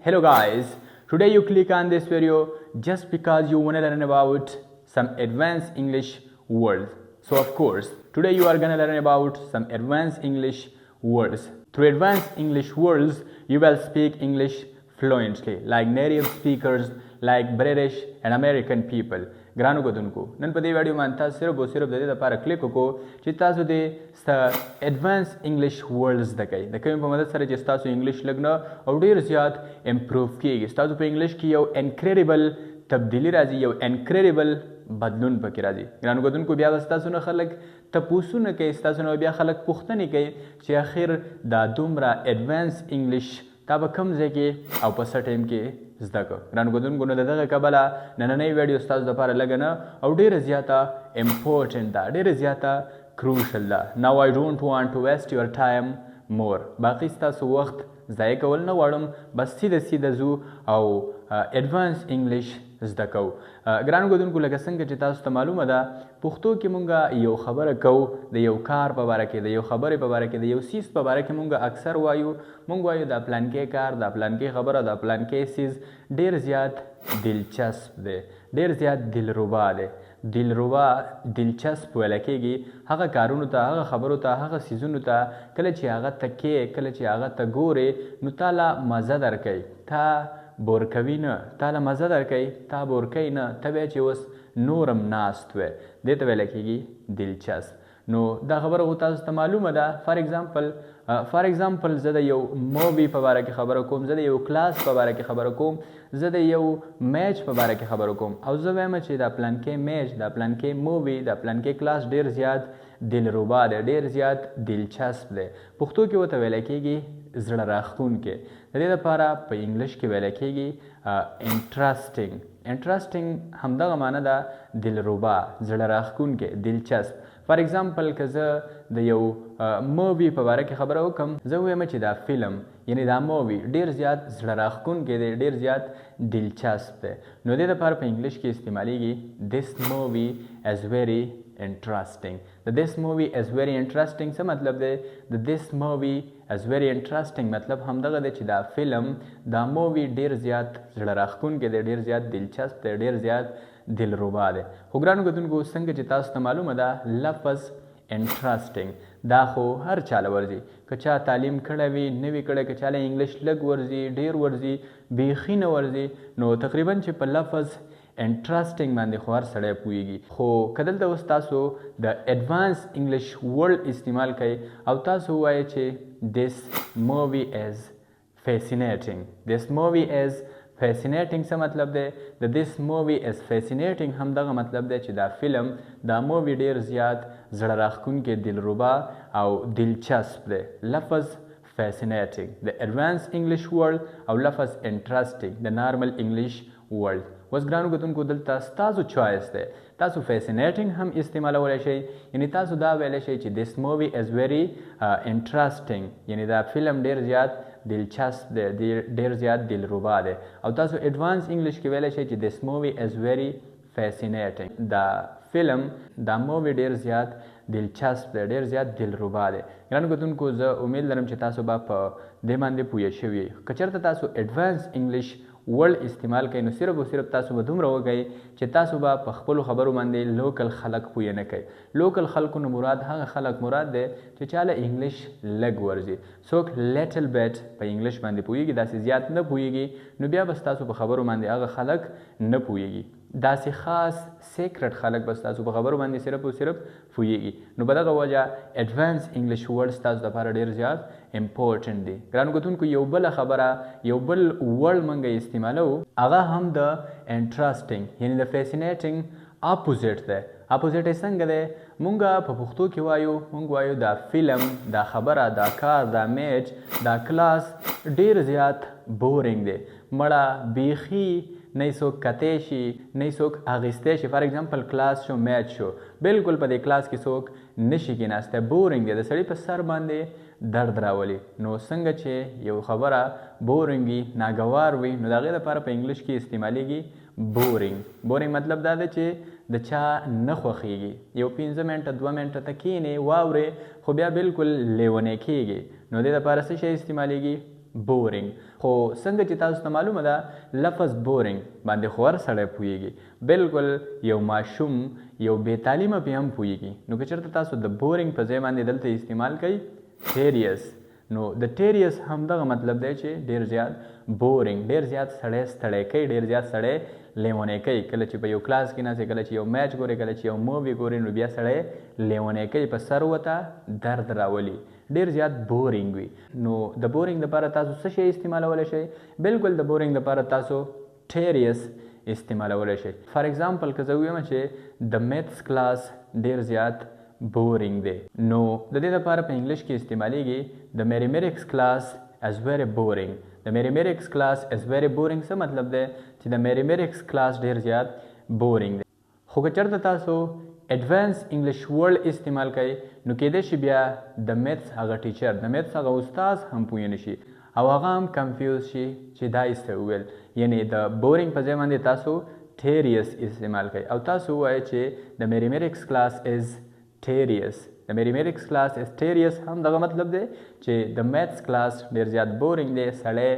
Hello guys, today you click on this video just because you want to learn about some advanced English words. So of course, today you are gonna learn about some advanced English words. Through advanced English words, you will speak English fluently, like native speakers, like British and American people. ګرانو کتونکو نن په دې ویډیو باندې تاسو صرف او صرف د دې لپاره کلیک وکړو چې تاسو د ایڈوانس انګلیش ورډز زده کړئ د کوم په مدد سره چې تاسو انګلیش لږ نه او ډیر زیات امپروو کیږي تاسو په انګلیش کې یو انکریډیبل تبدیلی راځي یو انکریډیبل بدلون پکې راځي ګرانو کتونکو بیا تاسو نه خلک تپوسونه کوي تاسو نه بیا خلک پوښتنې کوي چې اخر دا دومره ایڈوانس انګلیش تا به کوم ځای کې او په څه ټایم کې زده کړو ګرانو کتونکو نو د دغه کبله نننۍ ویډیو ستاسو دپاره لږه نه او ډېره زیاته امپورټنټ ده ډېره زیاته کروشل ده نو آی ډونټ وانټ ټو ویسټ یور ټایم مور باقي ستاسو وخت ضایع کول نه غواړم بس سیده سیده ځو او ایڈوانس انګلیش زده کوو ګرانو کتونکو لکه څنګه چې تاسو ته معلومه ده پښتو کې مونږ یو خبره کوو د یو کار په باره کې د یو خبرې په باره کې د یو سیز په باره کې مونږ اکثر وایو مونږ وایو دا پلانکې کار دا پلانکې خبره دا پلانکې سیز ډېر زیات دلچسپ دی ډېر زیات دلربا دی دلربا دلچسپ ویل کېږي هغه کارونو ته هغه خبرو ته هغه سیزونو ته کله چې هغه ته کې کله چې هغه ته ګورې نو تا له مزه درکوي تا بور کوي نه تا له مزه درکوي تا بور کوي نه ته بیا چې اوس نورم ناست وی دې ته ویل کېږي دلچسپ نو دا خبره خو تاسو ته معلومه ده فار ایگزامپل زه د یو مووي په باره کې خبره کوم زه د یو کلاس په باره کې خبره کوم زه د یو میچ په باره کې خبره کوم او زه وایم چې دا پلانکې میچ دا پلانکې مووي دا پلانکې کلاس ډېر زیات دلربا دی ډېر زیات دلچسپ دی پښتو کې ورته ویلی کېږي زړه راښکونکی د دې لپاره په انګلیش کې ویلی کېږي انټرسټینګ همدغه معنی ده دلربا زړه راښکونکی دلچسپ فار ایگزامپل که زه د یو مووي په باره کې خبره وکړم زه ووایم چې دا فلم یعنی دا مووي ډېر زیات زړه راښکونکی دی ډېر زیات دلچسپ دی نو دې دپاره په انګلیش کې استعمالیږي this movie is very interesting د this movie is very interesting څه مطلب دی د this movie is very interesting مطلب همدغه دی چې دا فلم دا مووي ډېر زیات زړه راښکونکی دی ډېر زیات دلچسپ دی ډېر زیات دلربا دی خو ګرانو کتونکو څنګه چې تاسو ته معلومه ده لفظ انټرسټینګ دا خو هر چاله ورځي که چا تعلیم کړی وي نه وي کړی که چاله انګلیش لږ ورځي ډېر ورځي بیخي نه ورځي نو تقریبا چې په لفظ انټرسټینګ باندې خو هر سړی پوهېږي خو که دلته اوس تاسو د ایډوانس انګلیش ورډ استعمال کوئ او تاسو ووایئ چې this movie is fascinating this movie is fascinating څه مطلب دی د this movie is fascinating همدغه مطلب دی چې دا فلم دا مووي ډېر زیات زړه راښکونکی دلربا او دلچسپ دی لفظ fascinating د advanced English word او لفظ interesting د normal English word اوس ګرانو کتونکو دلته ستاسو چوایس دی تاسو fascinating هم استعمالولی شئ یعنی تاسو دا ویلی شئ چې this movie is very interesting یعنی دا فلم ډېر زیات دلچسپ دی ډېر زیات دلربا دی او تاسو ایډوانس انګلیش کې ویلی شئ چې this movie is very fascinating دا فلم دا مووي ډېر زیات دلچسپ دی ډېر زیات دلربا دی ګرانو کتونکو زه امید لرم چې تاسو به په دې باندې پوه شوي که چېرته تاسو ایډوانس انګلیش ورډ استعمال کوئ نو صرف او صرف تاسو به دومره وکئ چې تاسو به په خپلو خبرو باندې لوکل خلک پوه نه کوئ لوکل خلکو نه مراد هغه خلک مراد دی چې چاله انګلیش لږ ورځي څوک لیټل بیټ په انګلیش باندې پوهېږي داسې زیات نه پوهېږي نو بیا به ستاسو په خبرو باندې هغه خلک نه پوهېږي داسې خاص سیکرټ خلک به ستاسو په خبرو باندې صرف او صرف پوهېږي نو په دغه وجه ایډوانس انګلیش ورډ ستاسو دپاره ډېر زیات امپورټنټ دی ګرانو کتونکو یو بله خبره یو بل ورډ موږ استعمالو هغه هم د انټرسټینګ یعنی د فیسینیټینګ اپوزیټ دی اپوزیټ یې څنګه دی مونږ په پښتو کې وایو مونږ وایو دا فلم دا خبره دا کار دا میچ دا کلاس ډېر زیات بورینګ دی مړه بیخي نه څوک کتی شي نه څوک اخیستی شي فار ایگزامپل کلاس شو میچ شو بلکل په دې کلاس کې څوک نشي کېناستی بورینګ دی د سړي په سر باندې درد راولي نو څنګه چې یو خبره بورینګ وي ناګوار وي نو د هغې لپاره په انګلیش کې استعمالیږي بورینګ مطلب دا دی چې د چا نه خوښېږي یو 15 منټه 2 منټه ته کښېنې واورې خو بیا بلکل لیونی کېږي نو دې دپاره څه شی استعمالیږي بورینګ خو څنګه چې تاسو ته معلومه ده لفظ بورینګ باندې خو هر سړی پوهیږي بالکل یو ماشوم یو بې تعلیمه پې هم پوهیږي نو که چېرته تاسو د بورینګ په ځای باندې دلته استعمال کوئ ټیریس نو د ټیریس همدغه مطلب دی چې ډېر زیات بورینګ ډېر زیات سړی ستړی کوي ډېر زیات سړی لیونی کوي کله چې په یو کلاس کې ناست کله چې یو میچ ګوري کله چې یو مووي ګوري نو بیا سړی لیونی کوي په سر ورته درد راولي ډېر زیات بورینګ وي نو د بورینګ دپاره تاسو څه شی استعمالولی شئ بالکل د بورینګ دپاره تاسو ټیریس استعمالولی شئ فار ایگزامپل که زه ووایم چې د میتھس کلاس ډېر زیات بورینګ دی نو د دې دپاره په انګلش کې استعمالیږي د میریمیټکس کلاس as very boring د میریمیټکس کلاس as very boring څه مطلب دی چې د میریمیټکس کلاس ډېر زیات بورینګ دی خو که چېرته تاسو ایډوانس انګلش ورډ استعمال کوئ نو کیدای شي بیا د میتھس هغه ټیچر د میتھس هغه استاد هم پوه نه شي او هغه هم کنفیوز شي چې دا څه وویل یعنې د بورینګ په ځای باندې تاسو ټیریس استعمال کوئ او تاسو ووایئ چې د میریمیټکس کلاس از ټیریس د میریمیټکس کلاس از ټیریس هم دغه مطلب دی چې د میتھس کلاس ډېر زیات بورینګ دی سړی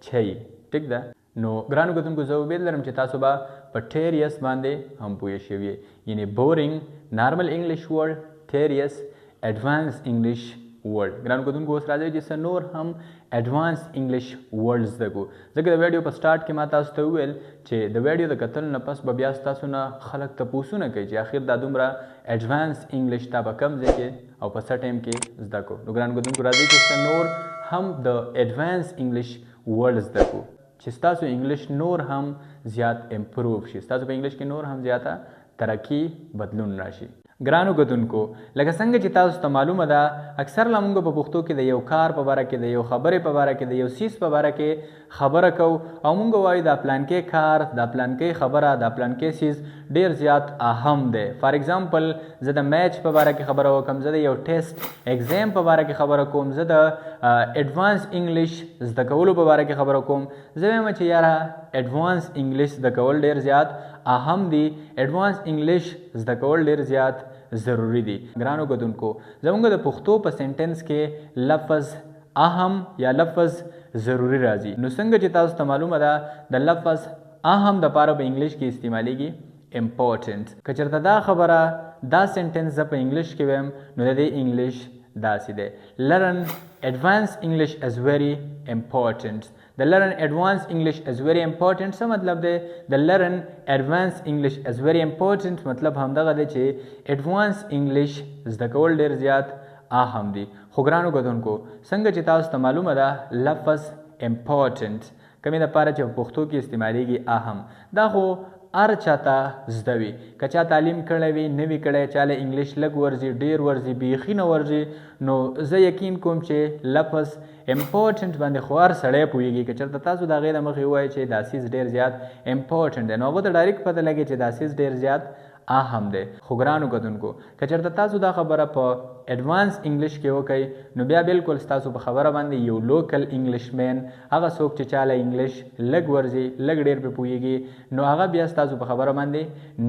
چي ټیک ده نو ګرانو کتونکو زه امید لرم چې تاسو به په ټیریس باندې هم پوه شوي یعنې بورینګ نارمل انګلش ورډ ټیریس ایډوانس انګلش ورډ ګرانو کتونکو اوس راځئ چې څه نور هم ایډوانس انګلش ورډ زده کړو ځکه د ویډیو په سټارټ کې ما تاسو ته وویل چې د ویډیو د کتلو نه پس به بیا ستاسو نه خلک تپوسونه کوي چې آخر دا دومره ایډوانس انګلش تا به کم ځای کې او په څه ټایم کې زده کړو نو ګرانو کتونکو راځئ چې څه نور هم د ایډوانس انګلش ورډ زده کړو چې ستاسو انګلش نور هم زیات امپروو شي ستاسو په انګلش کې نور هم زیاته ترقي بدلون راشي ګرانو کتونکو لکه څنګه چې تاسو ته معلومه ده اکثر لا موږ په پښتو کې د یو کار په باره کې د یو خبرې په باره کې د یو څیز په باره کې خبره کوو او موږ وایو دا پلانکې کار دا پلانکې خبره دا پلانکې څیز ډېر زیات اهم دی فار ایگزامپل زه د میچ په باره کې خبره وکړم زه د یو ټیسټ ایگزام په باره کې خبره کوم زه د ایډوانس انګلش زده کولو په باره کې خبره کوم زه وایم چې یاره ایډوانس انګلش زده کول ډېر زیات اهم دي ایډوانس انګلش زده کول ډېر زیات ضروری دي ګرانو کتونکو زموږ د پښتو په سینټنس کې لفظ اهم یا لفظ ضروری راځي نو څنګه چې تاسو ته معلومه ده د لفظ اهم دپاره په انګلش کې استعمالیږي امپورټنټ که چېرته دا خبره دا سینټنس زه په انګلش کې ویم نو د دې انګلش داسې دی لرن ایډوانس انګلش از ویری امپورټنټ د لرن ایډوانس انګلش از ویری امپورټنټ څه مطلب دی د لرن ایډوانس انګلش از ویری امپورټنټ مطلب همدغه دی چې ایډوانس انګلش زده کول ډېر زیات اهم دي خو ګرانو کتونکو څنګه چې تاسو ته معلومه ده لفظ امپورټنټ کومې دپاره چې په پښتو کې استعمالیږي اهم دا خو هر چاته زده وي که چا تعلیم کړی وي نه وي کړی چاله انګلش لږ ورځي ډېر ورځي بیخي نه ورځي نو زه یقین کوم چې لفظ امپورټنټ باندې خو هر سړی پوهېږي که چېرته تاسو د هغې د مخې ووایئ چې دا څیز ډېر زیات امپورټنټ دی نو هغه ته ډایرکټ پته لګي چې دا څیز ډېر زیات اهم دی خو ګرانو کتونکو که چېرته تاسو دا خبره په ایډوانس انګلش کې وکئ نو بیا بالکل ستاسو په خبره باندې یو لوکل انګلش مین هغه څوک چې چاله انګلش لږ ورځي لږ ډېر پرې پوهېږي نو هغه بیا ستاسو په خبره باندې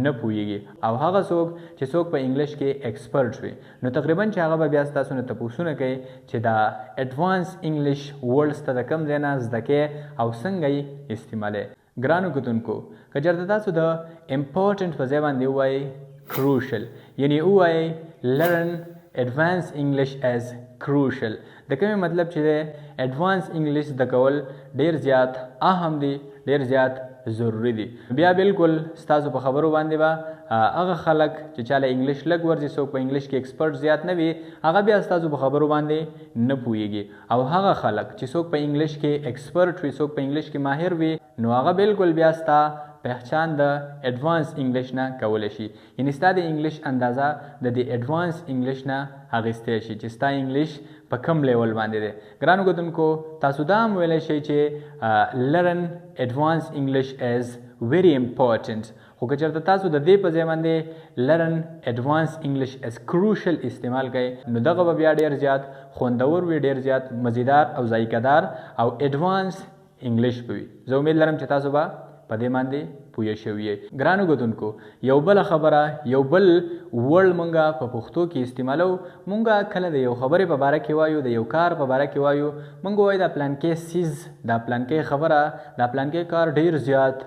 نه پوهېږي او هغه څوک چې څوک په انګلش کې ایکسپرټ وي نو تقریبا چې هغه به بیا ستاسو نه تپوسونه کوي چې دا ایډوانس انګلش ورډز ته د کوم ځای نه زده کوې او څنګه یې استعمالوې ګرانو کتونکو که چېرته تاسو د امپورټنټ په ځای باندې ووایئ کروشل یعنې ووایئ لرن ایډوانس انګلش ایز کروشل د کومې مطلب چې دی ایډوانس انګلش زده کول ډېر زیات اهم دي ډېر زیات ضروری دي بیا بالکل ستاسو په خبرو باندې به هغه خلک چې چاله انګلش لږ ورځي څوک په انګلش کې ایکسپرټ زیات نه وي هغه بیا ستاسو په خبرو باندې نه پوهېږي او هغه خلک چې څوک په انګلش کې ایکسپرټ وي څوک په انګلش کې ماهر وي نو هغه بالکل بیا ستا پہچان د ایډوانس انګلش نه کولی شي یعنې ستا د انګلش اندازه د دې ایډوانس انګلش نه اخیستی شي چې ستا انګلش په کم لیول باندې دی ګرانو کتونکو تاسو دا هم ویلی شئ چې لرن ایډوانس انګلش ایز ویری امپورټنټ خو که چېرته تاسو د دې په ځای باندې لرن ایډوانس انګلش ایز کروشل استعمال کوئ نو دغه به بیا ډېر زیات خوندور وي ډېر زیات مزیدار او ذایقهدار او ایډوانس انګلش به وي زه امید لرم چې تاسو به په دې باندې پوه شوي. ګرانو ګټونکو یو بل خبره یو بل ورډ مونږه په پښتو کې استعمالو. مونږه کله د یو خبرې په باره کې وایو د یو کار په باره کې وایو مونږ وایو دا پلانکې سیز دا پلانکې خبره دا پلانکې کار ډیر زیات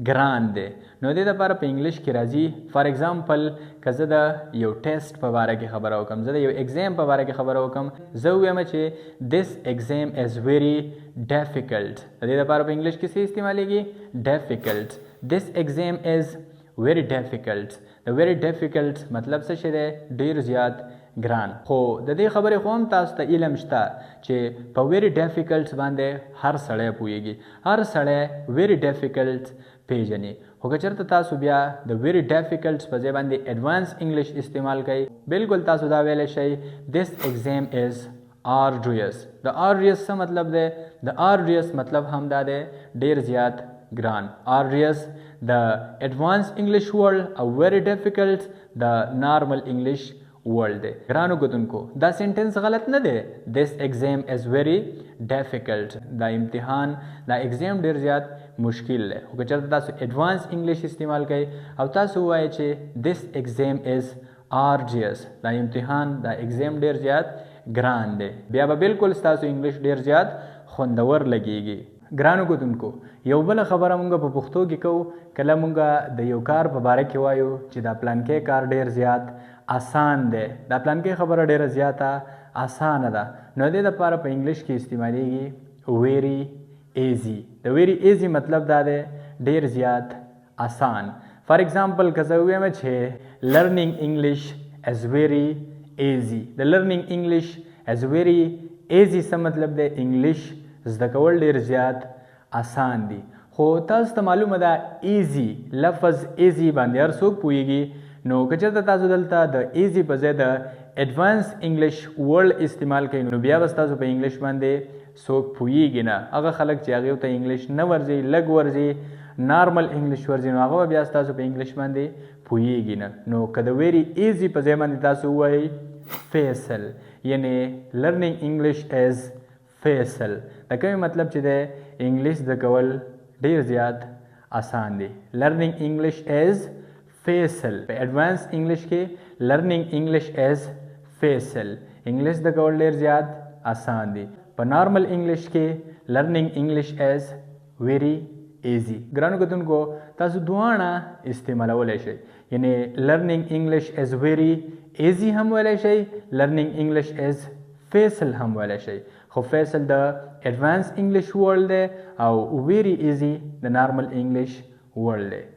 ګران دی. نو دې لپاره په انګلیش کې راځي فار ایگزامپل که زه د یو ټیسټ په باره کې خبره وکړم زه د یو ایگزام په باره کې خبره وکړم زه ووایم چې this exam is very difficult. د دې لپاره په انګلیش کې څه استعمالیږي difficult. this exam is very difficult. د very difficult مطلب څه شی دی ډیر زیات ګران. خو د دې خبرې خو هم تاسو ته علم شته چې په very difficult باندې هر سړی پوهیږي هر سړی very difficult پیژني. خو که چېرته تاسو بیا د very difficult په ځای باندې ایډوانس انګلیش استعمال کوئ بلکل تاسو دا ویلی شئ this exam is arduous. د arduous څه مطلب دی د arduous مطلب هم دا دی ډیر زیات ګران. arduous د ایډوانس انګلیش ورډ او very difficult د نارمل انګلیش ورلد دی. ګرانو ګټونکو دا سینټنس غلط نه دی. this exam is very difficult. دا امتحان دا ایگزام ډیر زیات مشکل دی. خو که چېرته تاسو ایډوانس انګلیش استعمال کوئ او تاسو ووایئ چې this exam is arduous دا امتحان دا ایگزام ډیر زیات ګران دی بیا به بلکل ستاسو انګلیش ډیر زیات خوندور لګیږي. ګرانو ګټونکو یو بله خبره مونږ په پښتو کې کوو کله مونږ د یو کار په باره کې وایو چې دا پلانکې کار ډیر زیات آسان دی دا پلانکې خبره ډیره زیاته اسانه ده نو دې لپاره په انګلیش کې استعمالیږي very easy. د very easy مطلب دا دی ډیر زیات آسان. فار ایگزامپل که زه ووایم چې learning English is very easy. د learning English is very easy څه مطلب دی انګلیش زده کول ډیر زیات آسان دي. خو تاسو ته معلومه ده ایزی لفظ ایزی باندې هر څوک پوهیږي. نو که چېرته تاسو دلته د ایزی په ځای د ایډوانس انګلیش ورډ استعمال کوئ نو بیا به ستاسو په انګلیش باندې څوک پوهیږي نه. هغه خلک چې هغې ته انګلیش نه ورځي لږ ورځي نارمل انګلیش ورځي نو هغه به بیا ستاسو په انګلیش باندې پوهیږي نه. نو که د ویری ایزی په ځای باندې تاسو ووایئ فیصل یعنی لرنینګ انګلیش از فیصل د کومې مطلب چې دی انګلیش زده کول ډیر زیات آسان دی. لرنینګ انګلیش از فیصل په ایڈوانس انګلیش کې لرنینګ انګلیش از فیصل انګلیش زده کول ډیر زیات آسان دی. په نارمل انګلیش کې لرنینګ انګلیش از ویری ایزی. ګرانو کتونکو تاسو دواړه استعمالولی شئ یعنی لرنینګ انګلیش از ویری ایزی هم ویلی شئ لرنینګ انګلیش از فیصل هم ویلی شئ. خو فیصل د ایڈوانس انګلیش ورډ دی او ویری ایزی د نارمل انګلیش ورډ دی.